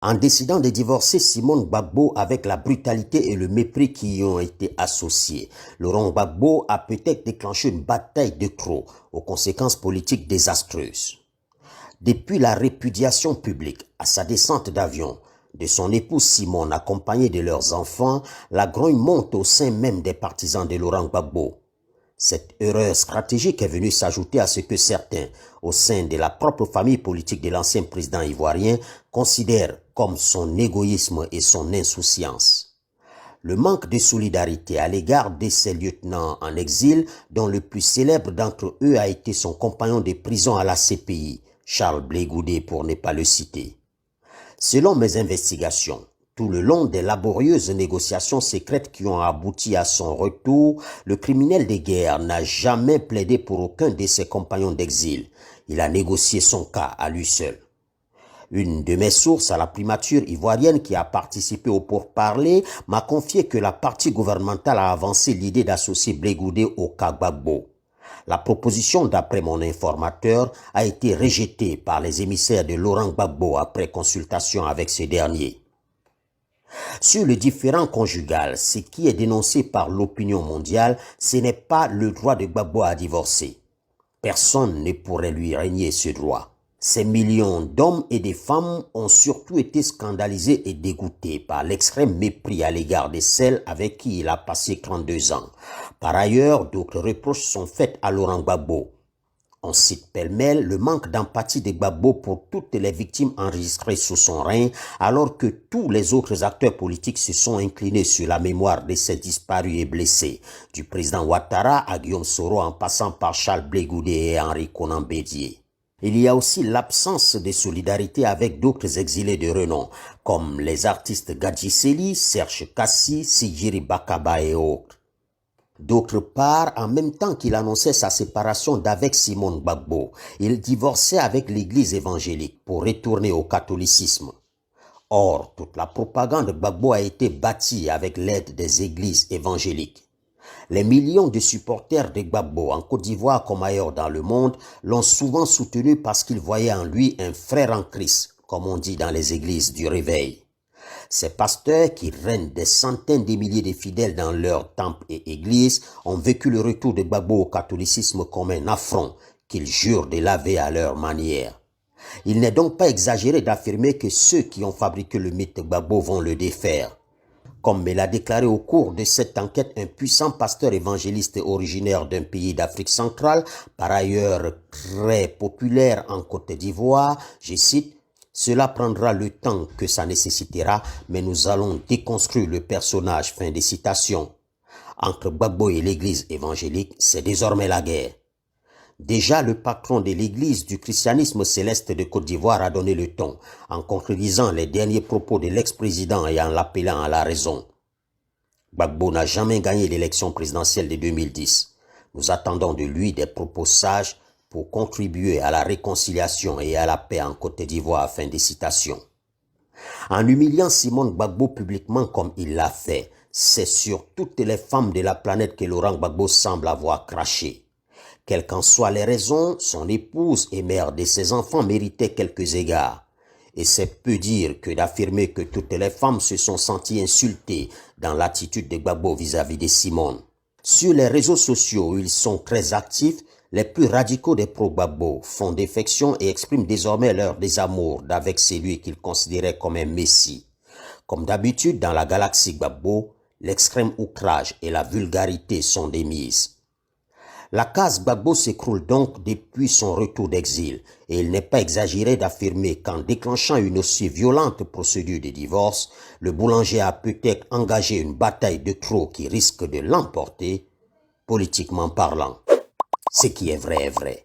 En décidant de divorcer Simone Gbagbo avec la brutalité et le mépris qui y ont été associés, Laurent Gbagbo a peut-être déclenché une bataille de crocs aux conséquences politiques désastreuses. Depuis la répudiation publique à sa descente d'avion de son épouse Simone accompagnée de leurs enfants, la grogne monte au sein même des partisans de Laurent Gbagbo. Cette erreur stratégique est venue s'ajouter à ce que certains, au sein de la propre famille politique de l'ancien président ivoirien, considèrent comme son égoïsme et son insouciance. Le manque de solidarité à l'égard de ses lieutenants en exil, dont le plus célèbre d'entre eux a été son compagnon de prison à la CPI, Charles Blé Goudé pour ne pas le citer. Selon mes investigations, tout le long des laborieuses négociations secrètes qui ont abouti à son retour, le criminel de guerre n'a jamais plaidé pour aucun de ses compagnons d'exil. Il a négocié son cas à lui seul. Une de mes sources à la primature ivoirienne qui a participé au pourparlers m'a confié que la partie gouvernementale a avancé l'idée d'associer Blé Goudé au cas Gbagbo. La proposition, d'après mon informateur, a été rejetée par les émissaires de Laurent Gbagbo après consultation avec ce dernier. Sur le différend conjugal, ce qui est dénoncé par l'opinion mondiale, ce n'est pas le droit de Gbagbo à divorcer. Personne ne pourrait lui régner ce droit. Ces millions d'hommes et de femmes ont surtout été scandalisés et dégoûtés par l'extrême mépris à l'égard de celles avec qui il a passé 32 ans. Par ailleurs, d'autres reproches sont faits à Laurent Gbagbo. On cite pêle-mêle le manque d'empathie de Gbagbo pour toutes les victimes enregistrées sous son règne, alors que tous les autres acteurs politiques se sont inclinés sur la mémoire de ces disparus et blessés, du président Ouattara à Guillaume Soro en passant par Charles Blé Goudé et Henri Konan Bédié. Il y a aussi l'absence de solidarité avec d'autres exilés de renom, comme les artistes Gadji Seli, Serge Kassi, Sidjiri Bakaba et autres. D'autre part, en même temps qu'il annonçait sa séparation d'avec Simone Gbagbo, il divorçait avec l'église évangélique pour retourner au catholicisme. Or, toute la propagande de Gbagbo a été bâtie avec l'aide des églises évangéliques. Les millions de supporters de Gbagbo en Côte d'Ivoire comme ailleurs dans le monde l'ont souvent soutenu parce qu'ils voyaient en lui un frère en Christ, comme on dit dans les églises du réveil. Ces pasteurs qui règnent des centaines de milliers de fidèles dans leurs temples et églises ont vécu le retour de Gbagbo au catholicisme comme un affront qu'ils jurent de laver à leur manière. Il n'est donc pas exagéré d'affirmer que ceux qui ont fabriqué le mythe de Gbagbo vont le défaire. Comme me l'a déclaré au cours de cette enquête un puissant pasteur évangéliste originaire d'un pays d'Afrique centrale, par ailleurs très populaire en Côte d'Ivoire, je cite, « Cela prendra le temps que ça nécessitera, mais nous allons déconstruire le personnage. » Fin de citation. Entre Gbagbo et l'église évangélique, c'est désormais la guerre. Déjà, le patron de l'église du christianisme céleste de Côte d'Ivoire a donné le ton, en contredisant les derniers propos de l'ex-président et en l'appelant à la raison. Gbagbo n'a jamais gagné l'élection présidentielle de 2010. Nous attendons de lui des propos sages pour contribuer à la réconciliation et à la paix en Côte d'Ivoire. Fin de citation. En humiliant Simone Gbagbo publiquement comme il l'a fait, c'est sur toutes les femmes de la planète que Laurent Gbagbo semble avoir craché. Quelles qu'en soient les raisons, son épouse et mère de ses enfants méritait quelques égards. Et c'est peu dire que d'affirmer que toutes les femmes se sont senties insultées dans l'attitude de Gbagbo vis-à-vis de Simone. Sur les réseaux sociaux où ils sont très actifs, les plus radicaux des pro-Gbagbo font défection et expriment désormais leur désamour d'avec celui qu'ils considéraient comme un messie. Comme d'habitude dans la galaxie Gbagbo, l'extrême outrage et la vulgarité sont démises. La case Gbagbo s'écroule donc depuis son retour d'exil et il n'est pas exagéré d'affirmer qu'en déclenchant une aussi violente procédure de divorce, le boulanger a peut-être engagé une bataille de trop qui risque de l'emporter, politiquement parlant. Ce qui est vrai est vrai.